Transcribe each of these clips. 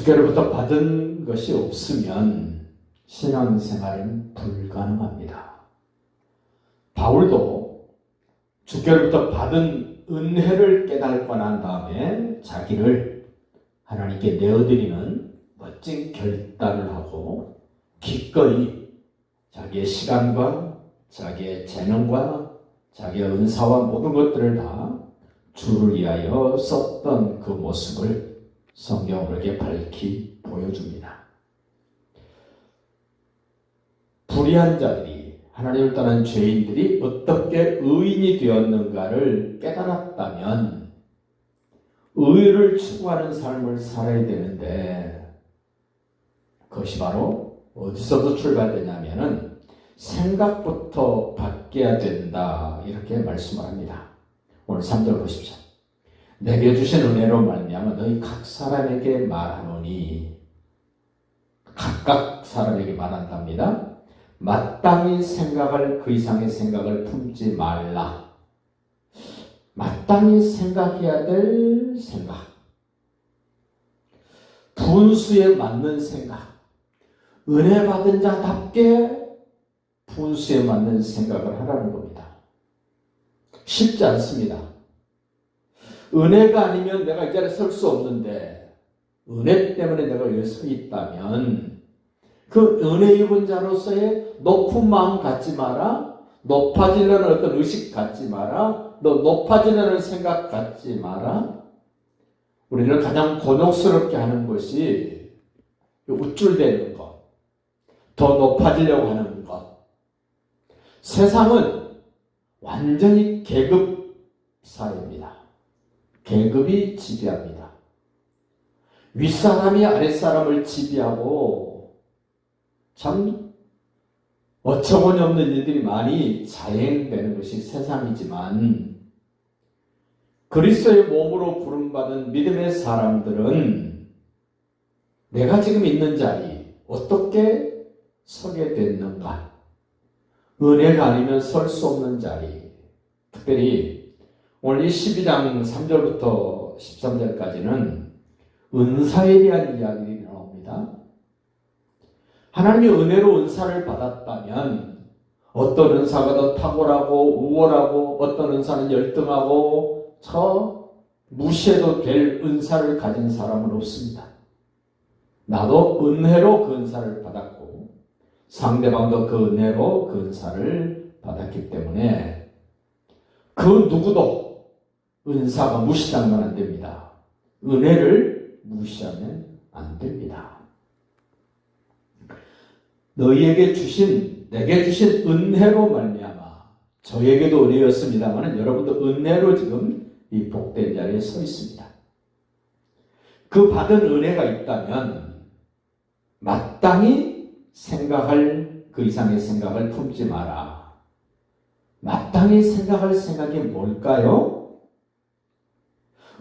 주께로부터 받은 것이 없으면 신앙생활은 불가능합니다. 바울도 주께로부터 받은 은혜를 깨닫고 난 다음에 자기를 하나님께 내어드리는 멋진 결단을 하고 기꺼이 자기의 시간과 자기의 재능과 자기의 은사와 모든 것들을 다 주를 위하여 썼던 그 모습을 성경으로 밝히 보여줍니다. 불의한 자들이, 하나님을 떠난 죄인들이 어떻게 의인이 되었는가를 깨달았다면 의를 추구하는 삶을 살아야 되는데, 그것이 바로 어디서도 출발되냐면은 생각부터 바뀌어야 된다, 이렇게 말씀을 합니다. 오늘 3절 보십시오. 내게 주신 은혜로 말미암아 너희 각 사람에게 말하노니, 각각 사람에게 말한답니다. 마땅히 생각할 그 이상의 생각을 품지 말라. 마땅히 생각해야 될 생각, 분수에 맞는 생각, 은혜 받은 자답게 분수에 맞는 생각을 하라는 겁니다. 쉽지 않습니다. 은혜가 아니면 내가 이 자리에 설 수 없는데, 은혜 때문에 내가 여기 서 있다면 그 은혜 입은 자로서의 높은 마음 갖지 마라, 높아지려는 어떤 의식 갖지 마라, 너 높아지려는 생각 갖지 마라. 우리를 가장 곤혹스럽게 하는 것이 우쭐대는 것, 더 높아지려고 하는 것. 세상은 완전히 계급 사회입니다. 계급이 지배합니다. 윗사람이 아랫사람을 지배하고 참 어처구니 없는 일들이 많이 자행되는 것이 세상이지만, 그리스도의 몸으로 부름받은 믿음의 사람들은 내가 지금 있는 자리 어떻게 서게 됐는가, 은혜가 아니면 설 수 없는 자리, 특별히 오늘 이 12장 3절부터 13절까지는 은사에 대한 이야기가 나옵니다. 하나님의 은혜로 은사를 받았다면 어떤 은사가 더 탁월하고 우월하고 어떤 은사는 열등하고 저 무시해도 될 은사를 가진 사람은 없습니다. 나도 은혜로 그 은사를 받았고 상대방도 그 은혜로 그 은사를 받았기 때문에 그 누구도 은사가 무시당하면 안 됩니다. 은혜를 무시하면 안 됩니다. 너희에게 주신, 내게 주신 은혜로 말미암아, 저에게도 은혜였습니다만 여러분도 은혜로 지금 이 복된 자리에 서 있습니다. 그 받은 은혜가 있다면 마땅히 생각할 그 이상의 생각을 품지 마라. 마땅히 생각할 생각이 뭘까요?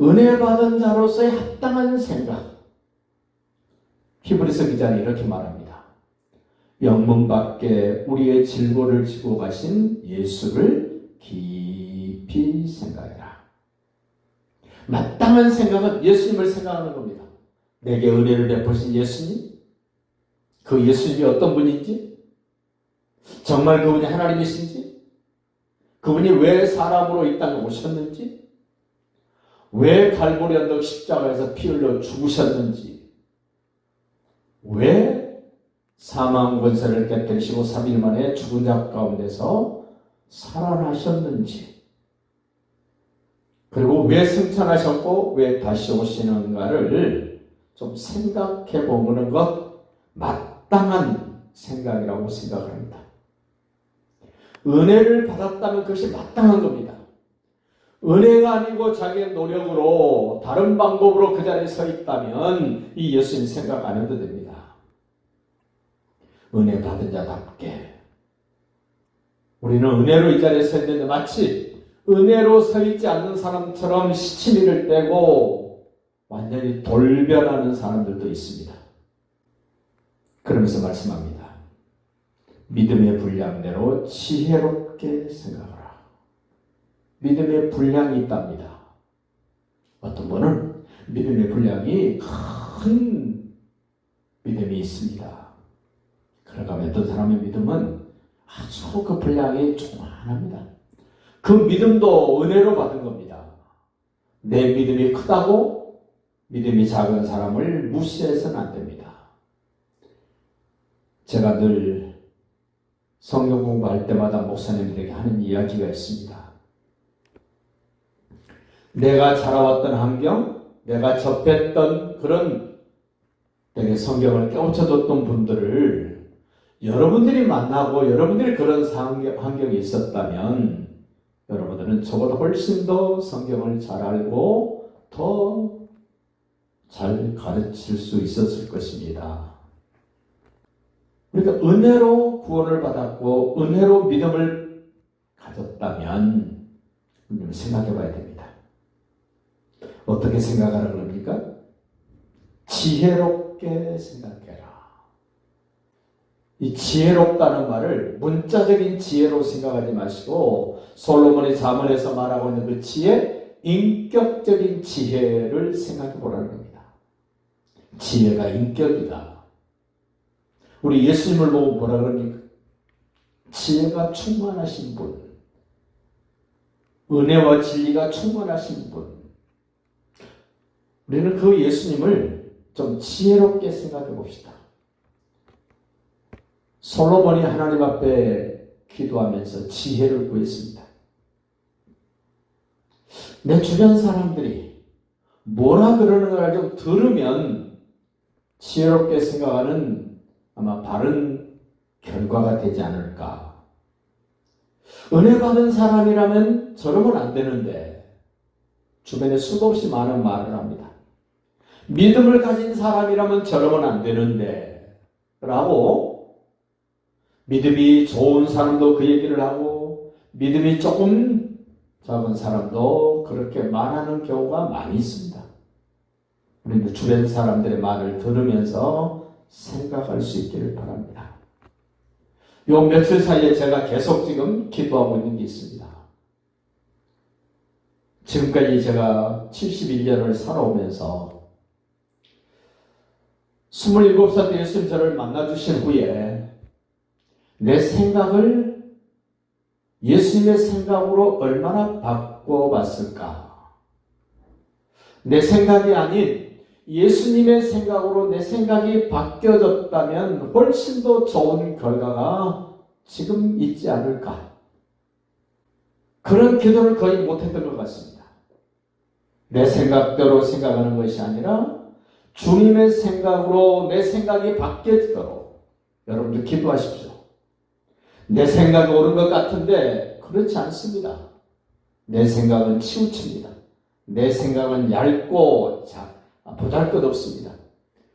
은혜 받은 자로서의 합당한 생각. 히브리서 기자는 이렇게 말합니다. 영문 밖에 우리의 질고를 지고 가신 예수를 깊이 생각해라. 마땅한 생각은 예수님을 생각하는 겁니다. 내게 은혜를 베푸신 예수님, 그 예수님이 어떤 분인지, 정말 그분이 하나님이신지, 그분이 왜 사람으로 이 땅에 오셨는지, 왜 갈보리 언덕 십자가에서 피 흘려 죽으셨는지, 왜 사망 권세를 깨뜨리시고 3일 만에 죽은 자 가운데서 살아나셨는지, 그리고 왜 승천하셨고 왜 다시 오시는가를 좀 생각해 보는 것, 마땅한 생각이라고 생각을 합니다. 은혜를 받았다면 그것이 마땅한 겁니다. 은혜가 아니고 자기의 노력으로 다른 방법으로 그 자리에 서 있다면 이 예수님 생각 안 해도 됩니다. 은혜 받은 자답게 우리는 은혜로 이 자리에 서 있는데 마치 은혜로 서 있지 않는 사람처럼 시치미를 떼고 완전히 돌변하는 사람들도 있습니다. 그러면서 말씀합니다. 믿음의 분량대로 지혜롭게 생각하라. 믿음의 분량이 있답니다. 어떤 분은 믿음의 분량이 큰 믿음이 있습니다. 그러나 어떤 사람의 믿음은 아주 그 분량이 조그만합니다. 그 믿음도 은혜로 받은 겁니다. 내 믿음이 크다고 믿음이 작은 사람을 무시해서는 안 됩니다. 제가 늘 성경 공부할 때마다 목사님들에게 하는 이야기가 있습니다. 내가 자라왔던 환경, 내가 접했던 그런 되게 성경을 깨우쳐줬던 분들을 여러분들이 만나고 여러분들이 그런 환경이 있었다면 여러분들은 저보다 훨씬 더 성경을 잘 알고 더 잘 가르칠 수 있었을 것입니다. 그러니까 은혜로 구원을 받았고 은혜로 믿음을 가졌다면 생각해 봐야 됩니다. 어떻게 생각하라 그럽니까? 지혜롭게 생각해라. 이 지혜롭다는 말을 문자적인 지혜로 생각하지 마시고 솔로몬이 잠언에서 말하고 있는 그 지혜, 인격적인 지혜를 생각해 보라는 겁니다. 지혜가 인격이다. 우리 예수님을 보고 뭐라 그럽니까? 지혜가 충만하신 분, 은혜와 진리가 충만하신 분. 우리는 그 예수님을 좀 지혜롭게 생각해 봅시다. 솔로몬이 하나님 앞에 기도하면서 지혜를 구했습니다. 내 주변 사람들이 뭐라 그러는 걸 좀 들으면 지혜롭게 생각하는 아마 바른 결과가 되지 않을까. 은혜 받은 사람이라면 저러면 안 되는데 주변에 수도 없이 많은 말을 합니다. 믿음을 가진 사람이라면 저러면 안 되는데 라고 믿음이 좋은 사람도 그 얘기를 하고 믿음이 조금 작은 사람도 그렇게 말하는 경우가 많이 있습니다. 우리는 주변 사람들의 말을 들으면서 생각할 수 있기를 바랍니다. 요 며칠 사이에 제가 계속 지금 기도하고 있는 게 있습니다. 지금까지 제가 71년을 살아오면서 27살 때 예수님 저를 만나주신 후에 내 생각을 예수님의 생각으로 얼마나 바꿔봤을까? 내 생각이 아닌 예수님의 생각으로 내 생각이 바뀌어졌다면 훨씬 더 좋은 결과가 지금 있지 않을까? 그런 기도를 거의 못했던 것 같습니다. 내 생각대로 생각하는 것이 아니라 주님의 생각으로 내 생각이 바뀌어지도록 여러분들 기도하십시오. 내 생각이 옳은 것 같은데 그렇지 않습니다. 내 생각은 치우칩니다. 내 생각은 얇고 보잘것없습니다.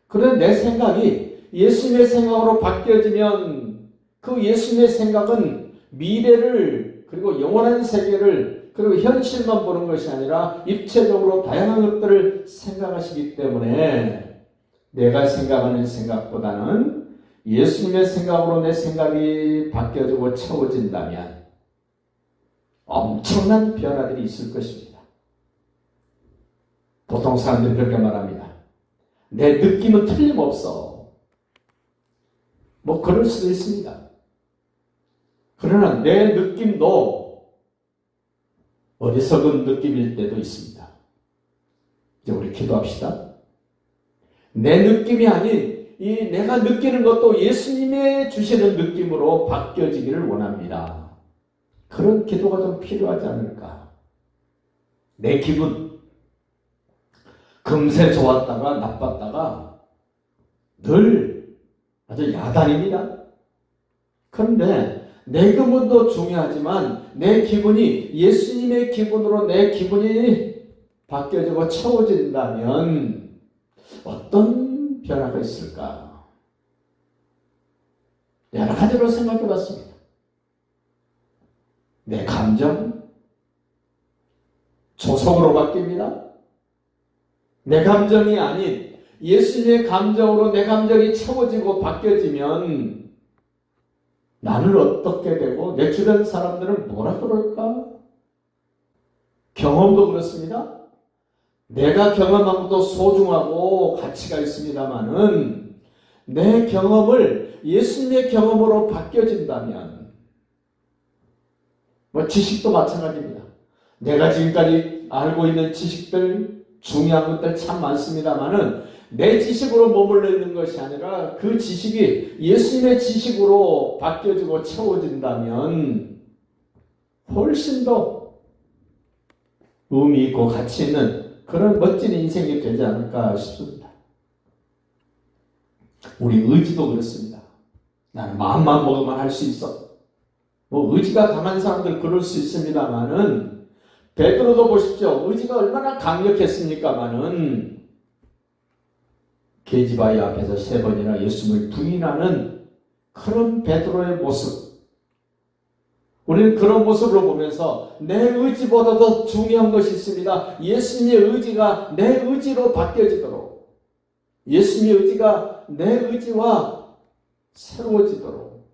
그런데 내 생각이 예수님의 생각으로 바뀌어지면 그 예수님의 생각은 미래를 그리고 영원한 세계를 그리고 현실만 보는 것이 아니라 입체적으로 다양한 것들을 생각하시기 때문에 내가 생각하는 생각보다는 예수님의 생각으로 내 생각이 바뀌어지고 채워진다면 엄청난 변화들이 있을 것입니다. 보통 사람들이 그렇게 말합니다. 내 느낌은 틀림없어. 뭐 그럴 수도 있습니다. 그러나 내 느낌도 어리석은 느낌일 때도 있습니다. 이제 우리 기도합시다. 내 느낌이 아닌 이 내가 느끼는 것도 예수님의 주시는 느낌으로 바뀌어지기를 원합니다. 그런 기도가 좀 필요하지 않을까? 내 기분 금세 좋았다가 나빴다가 늘 아주 야단입니다. 그런데 내 기분도 중요하지만 내 기분이 예수님의 기분으로 내 기분이 바뀌어지고 채워진다면 어떤 변화가 있을까? 여러 가지로 생각해 봤습니다. 내 감정 조속으로 바뀝니다. 내 감정이 아닌 예수님의 감정으로 내 감정이 채워지고 바뀌어지면 나는 어떻게 되고 내 주변 사람들은 뭐라 그럴까? 경험도 그렇습니다. 내가 경험한 것도 소중하고 가치가 있습니다만은 내 경험을 예수님의 경험으로 바뀌어진다면, 지식도 마찬가지입니다. 내가 지금까지 알고 있는 지식들, 중요한 것들 참 많습니다만은 내 지식으로 머물러 있는 것이 아니라 그 지식이 예수님의 지식으로 바뀌어지고 채워진다면 훨씬 더 의미 있고 가치 있는 그런 멋진 인생이 되지 않을까 싶습니다. 우리 의지도 그렇습니다. 나는 마음만 먹으면 할 수 있어. 의지가 강한 사람들 그럴 수 있습니다만은 베드로도 보십시오. 의지가 얼마나 강력했습니까마는 계집아이 앞에서 3번이나 예수님을 부인하는 그런 베드로의 모습. 우리는 그런 모습을 보면서 내 의지보다 더 중요한 것이 있습니다. 예수님의 의지가 내 의지로 바뀌어지도록, 예수님의 의지가 내 의지와 새로워지도록,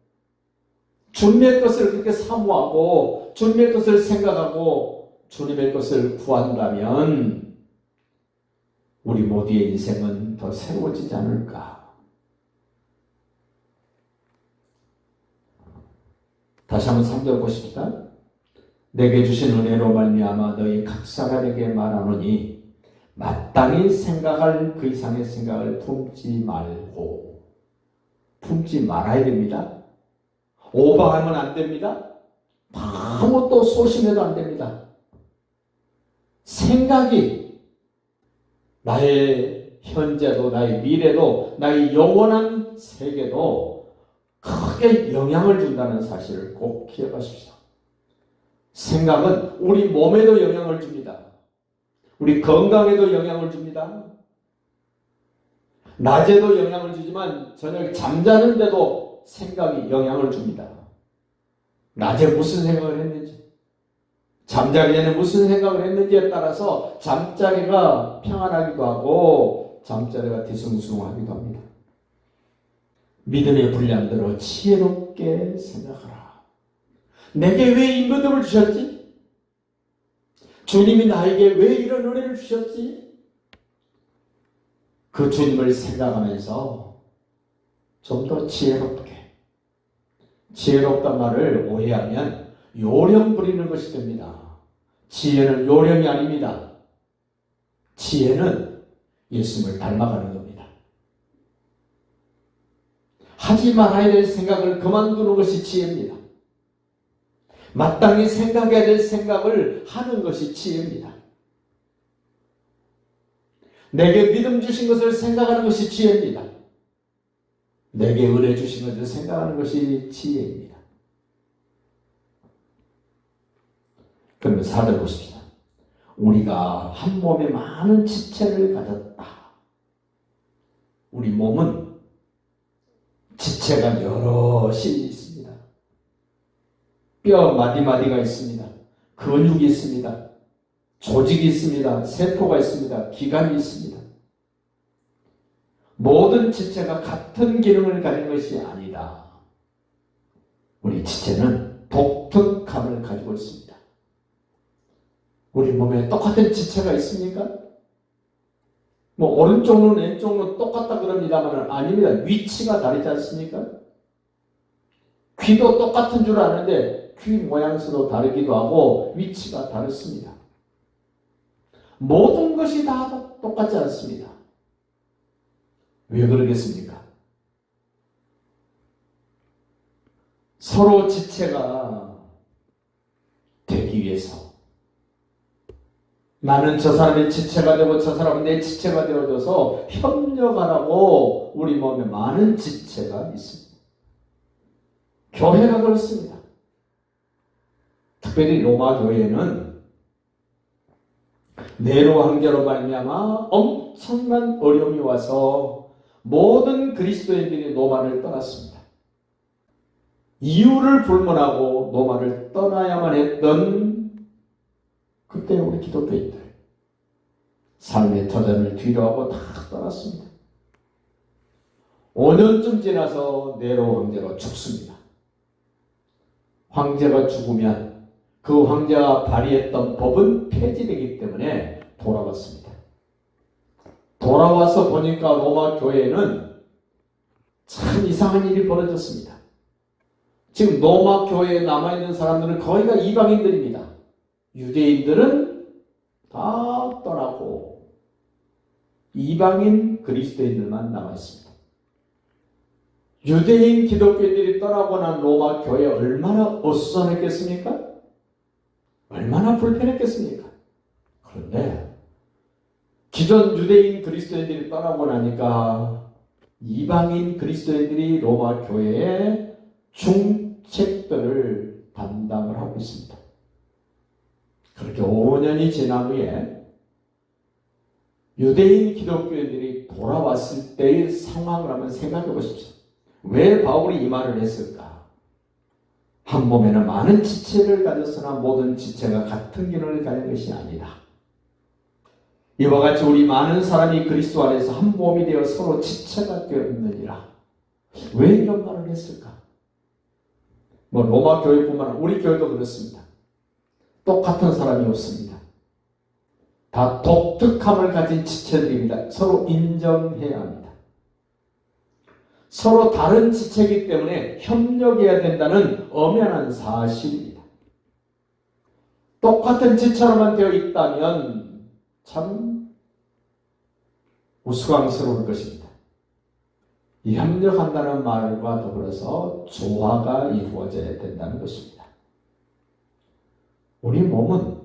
주님의 것을 그렇게 사모하고 주님의 것을 생각하고 주님의 것을 구한다면 우리 모두의 인생은 더 새로워지지 않을까. 다시 한번 3절 보십시다. 내게 주신 은혜로 말미암아 너희 각 사람에게 말하노니 마땅히 생각할 그 이상의 생각을 품지 말고, 품지 말아야 됩니다. 오버하면 안 됩니다. 아무것도 소심해도 안 됩니다. 생각이 나의 현재도 나의 미래도 나의 영원한 세계도 크게 영향을 준다는 사실을 꼭 기억하십시오. 생각은 우리 몸에도 영향을 줍니다. 우리 건강에도 영향을 줍니다. 낮에도 영향을 주지만 저녁 잠자는데도 생각이 영향을 줍니다. 낮에 무슨 생각을 했는지, 잠자기 전에 무슨 생각을 했는지에 따라서 잠자리가 평안하기도 하고 잠자리가 뒤숭숭하기도 합니다. 믿음의 분량대로 지혜롭게 생각하라. 내게 왜 이 믿음을 주셨지? 주님이 나에게 왜 이런 은혜를 주셨지? 그 주님을 생각하면서 좀 더 지혜롭게, 지혜롭단 말을 오해하면 요령 부리는 것이 됩니다. 지혜는 요령이 아닙니다. 지혜는 예수님을 닮아가는 겁니다. 하지 말아야 될 생각을 그만두는 것이 지혜입니다. 마땅히 생각해야 될 생각을 하는 것이 지혜입니다. 내게 믿음 주신 것을 생각하는 것이 지혜입니다. 내게 은혜 주신 것을 생각하는 것이 지혜입니다. 그러면 4절 보십시다. 우리가 한 몸에 많은 지체를 가졌다. 우리 몸은 지체가 여럿이 있습니다. 뼈 마디마디가 있습니다. 근육이 있습니다. 조직이 있습니다. 세포가 있습니다. 기관이 있습니다. 모든 지체가 같은 기능을 가진 것이 아니다. 우리 지체는 독특함을 가지고 있습니다. 우리 몸에 똑같은 지체가 있습니까? 오른쪽 눈, 왼쪽 눈 똑같다 그럽니다만 아닙니다. 위치가 다르지 않습니까? 귀도 똑같은 줄 아는데 귀 모양새도 다르기도 하고 위치가 다릅니다. 모든 것이 다 똑같지 않습니다. 왜 그러겠습니까? 서로 지체가 되기 위해서 나는 저 사람의 지체가 되고 저 사람은 내 지체가 되어줘서 협력하라고 우리 몸에 많은 지체가 있습니다. 교회가 그렇습니다. 특별히 로마 교회는 네로 황제로 말미암아 엄청난 어려움이 와서 모든 그리스도인들이 로마를 떠났습니다. 이유를 불문하고 로마를 떠나야만 했던 그때 우리 기독교인들 삶의 터전을 뒤로하고 다 떠났습니다. 5년쯤 지나서 네로 황제가 죽습니다. 황제가 죽으면 그 황제가 발의했던 법은 폐지되기 때문에 돌아왔습니다. 돌아와서 보니까 로마 교회는 참 이상한 일이 벌어졌습니다. 지금 로마 교회에 남아있는 사람들은 거의가 이방인들입니다. 유대인들은 다 떠나고 이방인 그리스도인들만 남아있습니다. 유대인 기독교인들이 떠나고 난 로마 교회 얼마나 어수선했겠습니까? 얼마나 불편했겠습니까? 그런데 기존 유대인 그리스도인들이 떠나고 나니까 이방인 그리스도인들이 로마 교회의 중책들을 담당을 하고 있습니다. 그렇게 5년이 지난 후에 유대인 기독교인들이 돌아왔을 때의 상황을 한번 생각해 보십시오. 왜 바울이 이 말을 했을까? 한 몸에는 많은 지체를 가졌으나 모든 지체가 같은 기능을 가진 것이 아니다. 이와 같이 우리 많은 사람이 그리스도 안에서 한 몸이 되어 서로 지체가 되어 있느니라. 왜 이런 말을 했을까? 로마 교회뿐만 아니라 우리 교회도 그렇습니다. 똑같은 사람이 없습니다. 다 독특함을 가진 지체들입니다. 서로 인정해야 합니다. 서로 다른 지체이기 때문에 협력해야 된다는 엄연한 사실입니다. 똑같은 지체로만 되어 있다면 참 우스꽝스러울 것입니다. 이 협력한다는 말과 더불어서 조화가 이루어져야 된다는 것입니다. 우리 몸은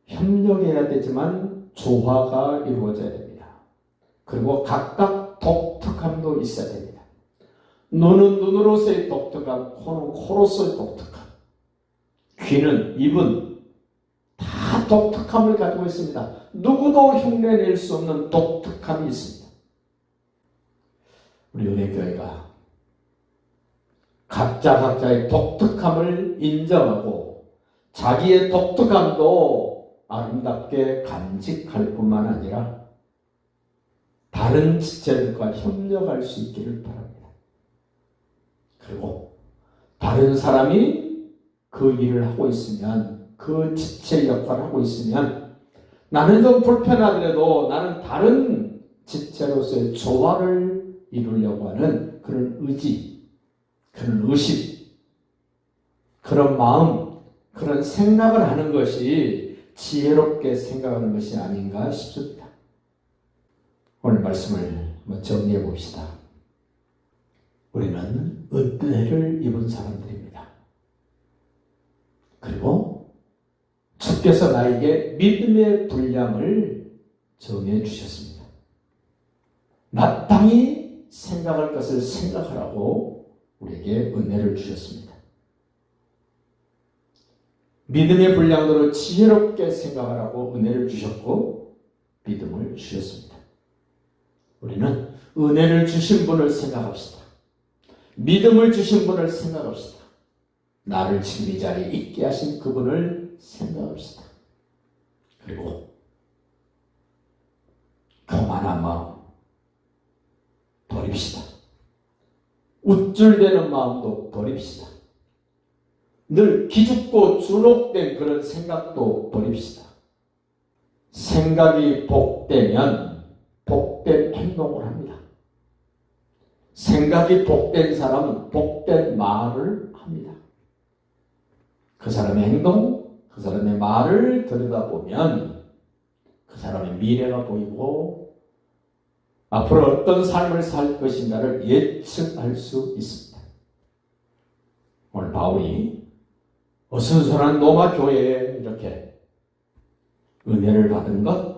협력해야 되지만 조화가 이루어져야 됩니다. 그리고 각각 독특함도 있어야 됩니다. 눈은 눈으로서의 독특함, 코는 코로서의 독특함, 귀는 입은 다 독특함을 가지고 있습니다. 누구도 흉내낼 수 없는 독특함이 있습니다. 우리 은혜교회가 각자의 독특함을 인정하고 자기의 독특함도 아름답게 간직할 뿐만 아니라 다른 지체들과 협력할 수 있기를 바랍니다. 그리고 다른 사람이 그 일을 하고 있으면, 그 지체 역할을 하고 있으면 나는 좀 불편하더라도 나는 다른 지체로서의 조화를 이루려고 하는 그런 의지, 그런 의식, 그런 마음, 그런 생각을 하는 것이 지혜롭게 생각하는 것이 아닌가 싶습니다. 오늘 말씀을 정리해 봅시다. 우리는 은혜를 입은 사람들입니다. 그리고 주께서 나에게 믿음의 분량을 정해 주셨습니다. 마땅히 생각할 것을 생각하라고 우리에게 은혜를 주셨습니다. 믿음의 분량으로 지혜롭게 생각하라고 은혜를 주셨고 믿음을 주셨습니다. 우리는 은혜를 주신 분을 생각합시다. 믿음을 주신 분을 생각합시다. 나를 지금 이 자리에 있게 하신 그분을 생각합시다. 그리고 교만한 마음 버립시다. 우쭐대는 마음도 버립시다. 늘 기죽고 주눅된 그런 생각도 버립시다. 생각이 복되면 복된 행동을 합니다. 생각이 복된 사람은 복된 말을 합니다. 그 사람의 행동, 그 사람의 말을 들여다보면 그 사람의 미래가 보이고 앞으로 어떤 삶을 살 것인가를 예측할 수 있습니다. 오늘 바울이 어수선한 로마 교회에 이렇게 은혜를 받은 것,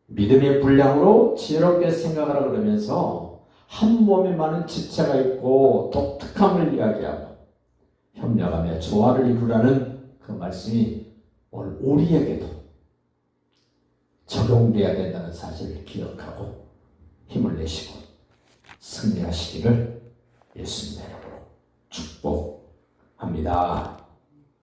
믿음의 분량으로 지혜롭게 생각하라 그러면서 한 몸에 많은 지체가 있고 독특함을 이야기하고 협력하며 조화를 이루라는 그 말씀이 오늘 우리에게도 적용되어야 된다는 사실을 기억하고 힘을 내시고 승리하시기를 예수님의 이름으로 축복합니다.